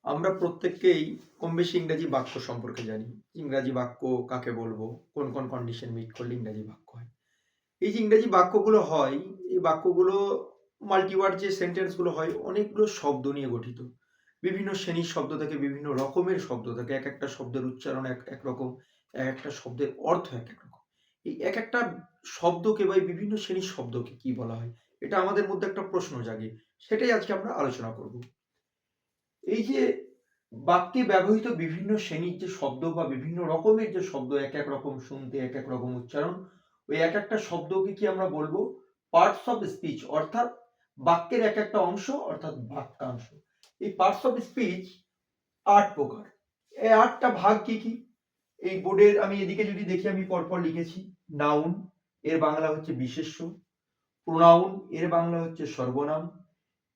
আমরা প্রত্যেককেই কম বেশি ইংরেজি বাক্য সম্পর্কে জানি। ইংরাজি বাক্য কাকে বলবো? কোন, কোন কন্ডিশন মিট করলে ইংরাজি বাক্য হয়। এই যে ইংরেজি বাক্যগুলো হয়, এই বাক্যগুলো মাল্টিওয়ার্ড যে সেন্টেন্স গুলো হয় অনেকগুলো শব্দ নিয়ে গঠিত। বিভিন্ন শ্রেণীর শব্দ থাকে, বিভিন্ন রকমের শব্দ থাকে। একেকটা শব্দের উচ্চারণ একরকম, একেকটা শব্দের অর্থ একেক রকম। এই একেকটা শব্দকে বা এই বিভিন্ন শ্রেণীর শব্দকে কি বলা হয়? এটা আমাদের মধ্যে একটা প্রশ্ন জাগে। সেটাই আজকে আমরা আলোচনা করব। এই যে বাক্যে ব্যবহৃত বিভিন্ন শ্রেণীর যে শব্দ বা বিভিন্ন রকমের যে শব্দ এক এক রকম শুনতে এক এক রকম উচ্চারণ, ওই এক একটা শব্দকে কি আমরা বলবো পার্টস অফ স্পিচ, অর্থাৎ বাক্যের এক একটা অংশ, অর্থাৎ বাক্যাংশ। এই পার্টস অফ স্পিচ ৮ প্রকার। এই ৮টা ভাগ কি কি? এই বোর্ডের আমি এদিকে যদি দেখি আমি পরপর লিখেছি। নাউন এর বাংলা হচ্ছে বিশেষ্য, প্রোনাউন এর বাংলা হচ্ছে সর্বনাম,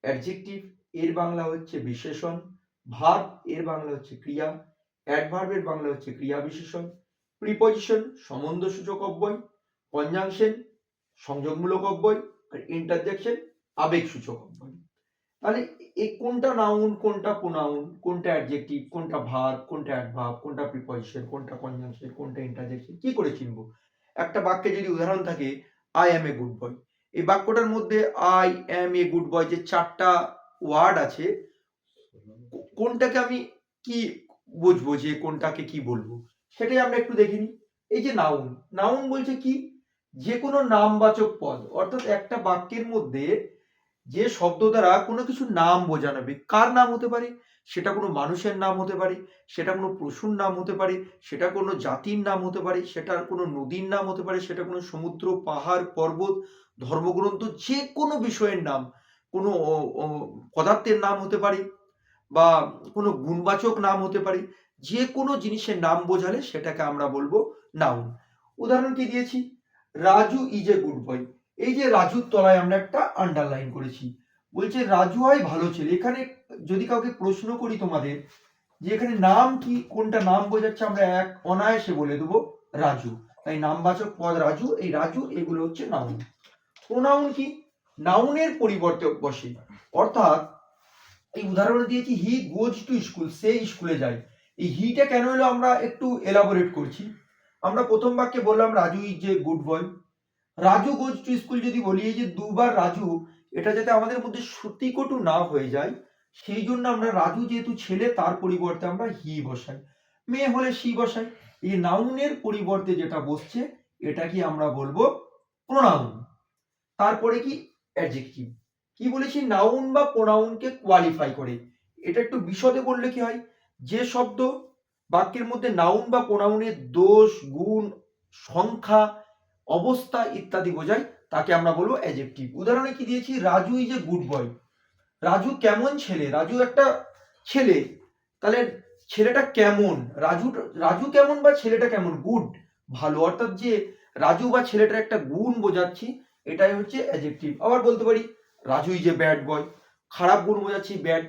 অ্যাডজেক্টিভ এর বাংলা হচ্ছে বিশেষণ, ভার্ব এর বাংলা হচ্ছে ক্রিয়া, অ্যাডভার্ব এর বাংলা হচ্ছে ক্রিয়া বিশেষণ, প্রিপজিশন সম্বন্ধসূচক অব্যয়, কনজাংশন সংযোগমূলক অব্যয়, আর ইন্টারজেকশন আবেগসূচক অব্যয়। তাহলে এই কোনটা নাউন, কোনটা প্রোনাউন, কোনটা অ্যাডজেক্টিভ, কোনটা ভার্ব, কোনটা অ্যাডভার্ব, কোনটা প্রিপজিশন, কোনটা কনজাংশন, কোনটা ইন্টারজেকশন, কি করে চিনবো? একটা বাক্যে যদি উদাহরণ থাকে I am a good boy, এই বাক্যটার মধ্যে I am a good boy যে 4টা ওয়ার্ড আছে, কোনটাকে আমি কি বুঝবো যে কোনটাকে কি বলবো? সেটাই আমরা একটু দেখে নিই। এই যে নাউন, নাউন বলছে কি? যে কোনো নামবাচক পদ, অর্থাৎ একটা বাক্যের মধ্যে যে শব্দ দ্বারা কোনো কিছু নাম বোঝানো হবে। কার নাম হতে পারে? সেটা কোনো মানুষের নাম হতে পারে, সেটা কোনো পশুর নাম হতে পারে, সেটা কোনো জাতির নাম হতে পারে, সেটা কোনো নদীর নাম হতে পারে, সেটা কোনো সমুদ্র, পাহাড়, পর্বত, ধর্মগ্রন্থ, যে কোনো বিষয়ের নাম, কোনো পদার্থের নাম হতে পারে বা কোনো গুণবাচক নাম হতে পারে। যে কোনো জিনিসের নাম বোঝালে সেটাকে আমরা বলবো নাউন। উদাহরণ কি দিয়েছি? Raju is a good boy. এই যে রাজুর তলায় আমরা একটা আন্ডারলাইন করেছি। বলছে রাজু হয় ভালো ছেলে। এখানে যদি কাউকে প্রশ্ন করি তোমাদের যে এখানে নাম কি, কোনটা নাম বোঝাচ্ছে, আমরা এক অনায়াসে বলে দেবো রাজু। তাই নামবাচক পদ রাজু, এই রাজু এগুলো হচ্ছে নাউন। প্রোনাউন কি? নাউনের পরিবর্তে বসে, অর্থাৎ এই উদাহরণে দিয়েছি হি গোজ টু স্কুল, সে স্কুলে যায়। এই হিটা কেন হলো আমরা একটু এলাবোরেট করছি। আমরা প্রথম বাক্যে বললাম Raju is a good boy. Raju goes to school যদি বলি, এই যে দুবার রাজু, এটা যাতে আমাদের মধ্যে শ্রুতিকটু না হয়ে যায় সেই জন্য আমরা রাজু যেহেতু ছেলে তার পরিবর্তে আমরা হি বসাই, মেয়ে হলে সি বসাই। এই নাউনের পরিবর্তে যেটা বসছে এটা কি আমরা বলবো প্রোনাউন। তারপরে কি অ্যাডজেক্টিভ। কি বলেছি? নাউন বা প্রোনাউনকে কোয়ালিফাই করে। এটা একটু বিশদে বললে কি হয়? যে শব্দ বাক্যের মধ্যে নাউন বা প্রোনাউনের দোষ, গুণ, সংখ্যা, অবস্থা ইত্যাদি বোঝায় তাকে আমরা বলবো অ্যাডজেক্টিভ। উদাহরণে কি দিয়েছি? Raju is a good boy. Raju কেমন ছেলে? রাজু একটা ছেলে। তাহলে ছেলেটা কেমন? রাজু, রাজু কেমন বা ছেলেটা কেমন? গুড, ভালো। অর্থাৎ যে রাজু বা ছেলেটার একটা গুণ বোঝাচ্ছি, এটাই হচ্ছে অ্যাডজেক্টিভ। আবার বলতে পারি Raju is a bad boy, খারাপ গুণ বোঝাচ্ছি, ব্যাড,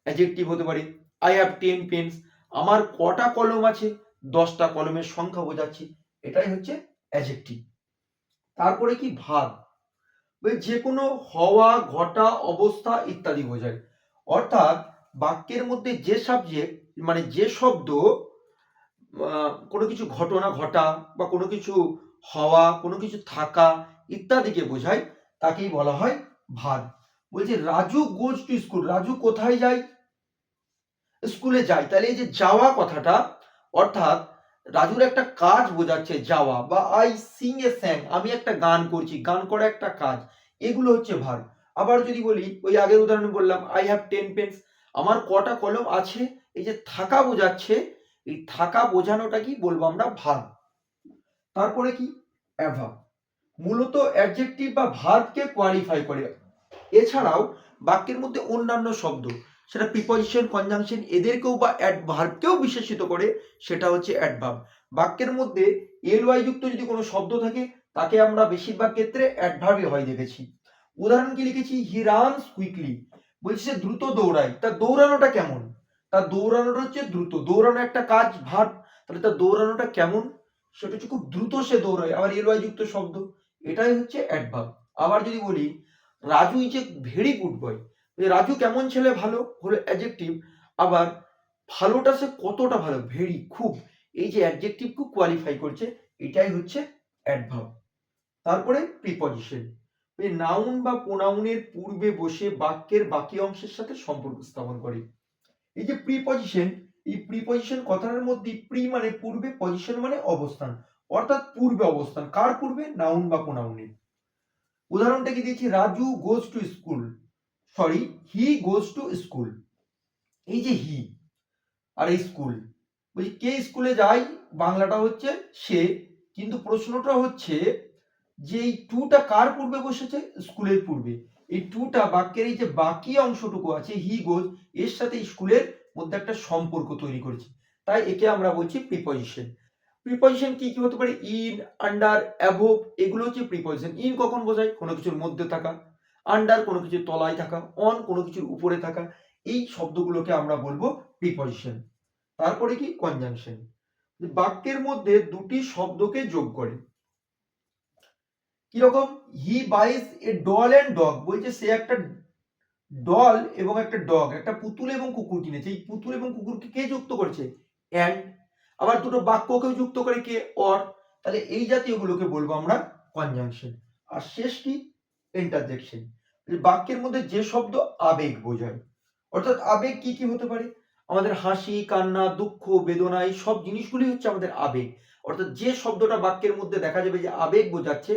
অ্যাডজেক্টিভ হতে পারে। আই হ্যাভ 10 পেন্স, আমার কটা কলম আছে? 10টা কলমের সংখ্যা বোঝাচ্ছি, এটাই হচ্ছে অ্যাডজেক্টিভ। তারপরে কি ভার্ব, যে কোনো হওয়া, ঘটা, অবস্থা ইত্যাদি বোঝায়। অর্থাৎ বাক্যের মধ্যে যে সাবজেক্ট, মানে যে শব্দ কোনো কিছু ঘটনা ঘটা বা কোনো কিছু হওয়া, কোনো কিছু থাকা ইত্যাদিকে বোঝায় তাকেই বলা হয় ভার্ব। বলছে Raju goes to school, Raju কোথায় যায়? স্কুলে যায়। তাহলে এই যে যাওয়া কথাটা, অর্থাৎ রাজুর একটা কাজ বোঝাচ্ছে যাওয়া, বা আই সিং এ স্যাং, আমি একটা গান করছি, গান করা একটা কাজ, এগুলো হচ্ছে ভার্ব। আবার যদি বলি ওই আগের উদাহরণে বললাম আই হ্যাভ 10 পেন্স, আমার কটা কলম আছে, এই যে থাকা বোঝাচ্ছে, এই থাকা বোঝানোটা কি বলবো আমরা ভার্ব। তারপরে কি অ্যাডভার্ব, মূলত অ্যাডজেক্টিভ বা ভার্বকে কোয়ালিফাই করে। এছাড়াও বাক্যের মধ্যে অন্যান্য শব্দ, সেটা প্রিপজিশন, কনজাংশন এদেরকেও বা অ্যাডভার্বকেও বিশেষিত করে, সেটা হচ্ছে অ্যাডভার্ব। বাক্যের মধ্যে এল ওয়াই যুক্ত যদি কোনো শব্দ থাকে তাকে আমরা বেশিরভাগ ক্ষেত্রে অ্যাডভার্বই হয় দেখেছি। উদাহরণ কি লিখেছি? হি রানস কুইকলি, বলছে সে দ্রুত দৌড়ায়। তার দৌড়ানোটা কেমন? তার দৌড়ানোটা হচ্ছে দ্রুত, দৌড়ানো একটা কাজ, ভার্ব। তাহলে তার দৌড়ানোটা কেমন? সেটা হচ্ছে খুব দ্রুত সে দৌড়ায়, আবার এল ওয়াই যুক্ত শব্দ, এটাই হচ্ছে অ্যাডভার্ব। আবার যদি বলি Raju is a very good boy, Raju কেমন ছেলে? ভালো, হলো অ্যাডজেক্টিভ। আবার ভালোটা সে কতটা ভালো, ভেরি, খুব, এই যে অ্যাডজেক্টিভকে কোয়ালিফাই করছে, এটাই হচ্ছে অ্যাডভার্ব। তারপরে প্রিপজিশন, নাউন বা প্রোনাউনের পূর্বে বসে বাক্যের বাকি অংশের সাথে সম্পর্ক স্থাপন করে। এই যে প্রিপজিশন, এই প্রিপজিশন কথাটার মধ্যে প্রি মানে পূর্বে, পজিশন মানে অবস্থান, অর্থাৎ পূর্বে অবস্থান। কার পূর্বে? নাউন বা প্রোনাউনের। উদাহরণটা কি দিয়েছি, Raju goes to school, sorry, he goes to school. এই যে হি আর এই স্কুল, বলছি কে স্কুলে যায়, বাংলাটা হচ্ছে সে, কিন্তু প্রশ্নটা হচ্ছে যে এই টুটা কার পূর্বে বসেছে? স্কুলের পূর্বে। এই টুটা বাক্যের এই যে বাকি অংশটুকু আছে হি গোজ, এর সাথে স্কুলের মধ্যে একটা সম্পর্ক তৈরি করেছে, তাই একে আমরা বলছি প্রিপজিশন। প্রিপজিশন কি কি হতে পারে? ইন, আন্ডার, অ্যাবোভ, এগুলো হচ্ছে প্রিপজিশন। ইন কখন বোঝায়? কোনো কিছুর মধ্যে থাকা, আন্ডার কোনো কিছুর তলায় থাকা, অন কোনো কিছুর উপরে থাকা, এই শব্দগুলোকে আমরা বলবো প্রিপজিশন। তারপরে কি? কনজাংশন, বাক্যের মধ্যে দুটি শব্দকে যোগ করে। কিরকম? হি বাইজ এ ডল এন্ড ডগ, বলছে সে একটা ডল এবং একটা ডগ, একটা পুতুল এবং কুকুর কিনেছে। এই পুতুল এবং কুকুরকে কে যুক্ত করেছে? অ্যান্ড। আবার দুটো বাক্যকেও যুক্ত করে কে? অর। তাহলে এই জাতীয়গুলোকে বলবো আমরা কনজাংশন। আর শেষ কি? ইন্টারজেকশন, বাক্যের মধ্যে যে শব্দ আবেগ বোঝায়, অর্থাৎ আবেগ কি কি হতে পারে? আমাদের হাসি, কান্না, দুঃখ, বেদনা, এই সব জিনিসগুলি হচ্ছে আমাদের আবেগ। অর্থাৎ যে শব্দটা বাক্যের মধ্যে দেখা যাবে যে আবেগ বোঝাচ্ছে,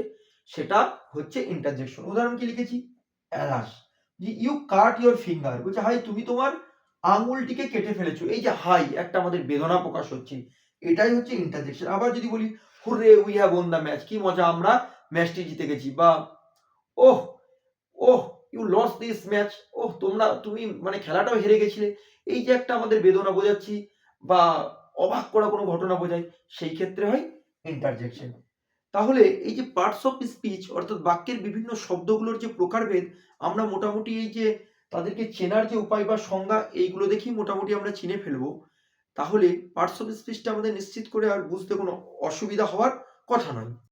সেটা হচ্ছে ইন্টারজেকশন। উদাহরণ কি লিখেছি? অ্যালাস, যে ইউ কাট ইউর ফিঙ্গার, বলছে হাই তুমি তোমার আঙুলটিকে কেটে ফেলেছো। এই যে হাই, একটা আমাদের বেদনা প্রকাশ হচ্ছে, এটাই হচ্ছে ইন্টারজেকশন। আবার যদি বলি hurray we have won the match, কি মজা, আমরা ম্যাচটি জিতে গেছি। বা oh, oh you lost this match, oh তুমি মানে খেলাটাও হেরে গেছিলে, এই যে একটা আমাদের বেদনা বোঝাচ্ছি বা অবাক করা কোনো ঘটনা বোঝায়, সেই ক্ষেত্রে হয় ইন্টারজেকশন। তাহলে এই যে পার্টস অফ স্পিচ, অর্থাৎ বাক্যের বিভিন্ন শব্দগুলোর যে প্রকারভেদ, আমরা মোটামুটি এই যে তাদেরকে চেনার যে উপায় বা সংজ্ঞা, এইগুলো দেখেই মোটামুটি আমরা চিনে ফেলবো। তাহলে পার্টস অফ স্পিচটা আমাদের নিশ্চিত করে আর বুঝতে কোনো অসুবিধা হওয়ার কথা নয়।